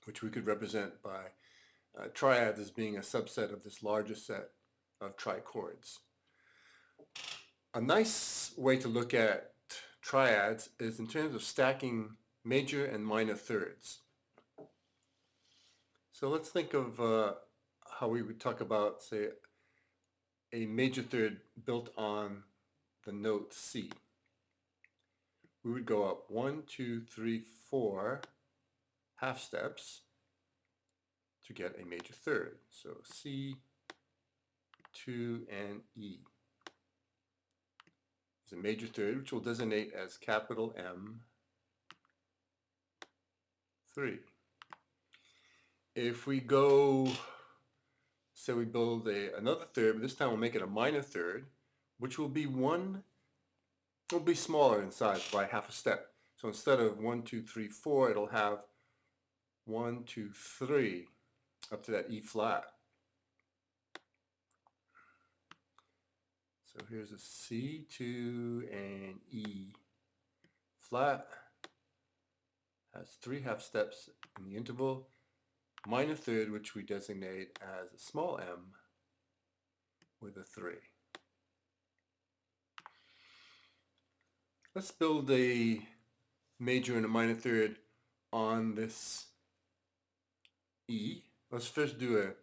which we could represent by triads as being a subset of this larger set of trichords. A nice way to look at triads is in terms of stacking major and minor thirds. So let's think of how we would talk about, say, a major third built on the note C. We would go up 1, 2, 3, 4 half steps to get a major third. So C, 2, and E is a major third, which we'll designate as capital M3. If we go, say we build another third, but this time we'll make it a minor third, which will be smaller in size by half a step. So instead of 1, 2, 3, 4, it'll have 1, 2, 3 up to that E flat. So here's a C, 2, and E flat. Has 3 half steps in the interval. Minor third, which we designate as a small m with a 3. Let's build a major and a minor third on this E. Let's first do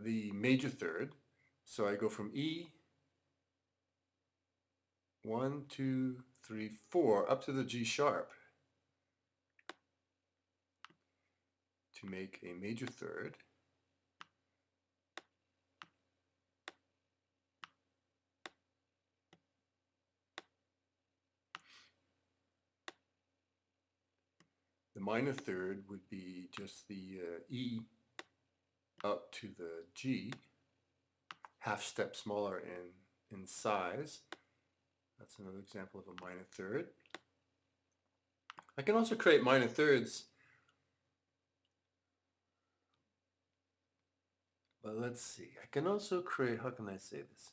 the major third. So I go from E, 1, 2, 3, 4, up to the G sharp to make a major third. The minor third would be just the E up to the G, half step smaller in size. That's another example of a minor third. I can also create minor thirds, but let's see. I can also create, how can I say this?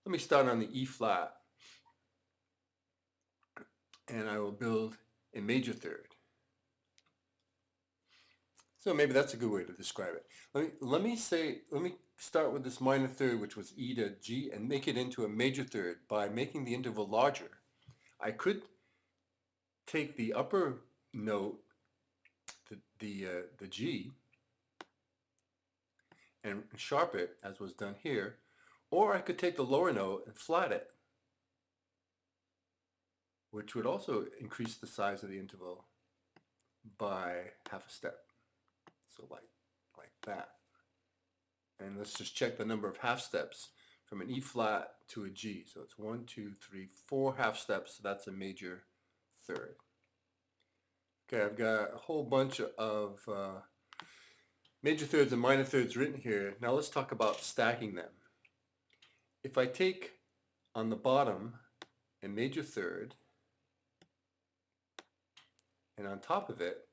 Let me start on the E flat, and I will build a major third. So maybe that's a good way to describe it. Let me start with this minor third, which was E to G, and make it into a major third by making the interval larger. I could take the upper note, the G, and sharp it, as was done here, or I could take the lower note and flat it, which would also increase the size of the interval by half a step. So like that. And let's just check the number of half steps from an E flat to a G. So it's 1, 2, 3, 4 half steps. So that's a major third. Okay, I've got a whole bunch of major thirds and minor thirds written here. Now let's talk about stacking them. If I take on the bottom a major third, and on top of it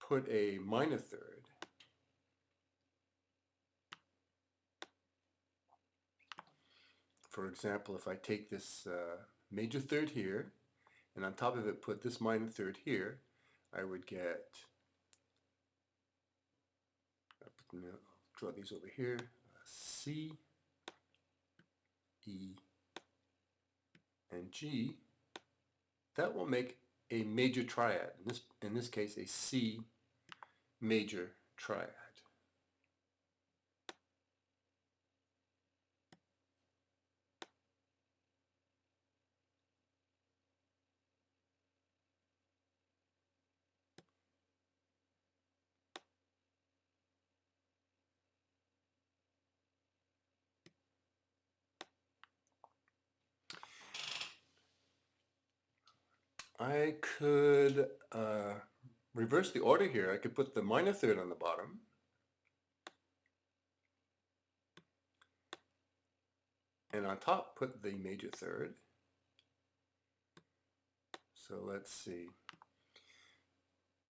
put a minor third, for example, if I take this major third here, and on top of it put this minor third here, I would get, I'll draw these over here, C, E, and G. That will make a major triad, in this case a C major triad. I could reverse the order here. I could put the minor third on the bottom, and on top put the major third. So let's see.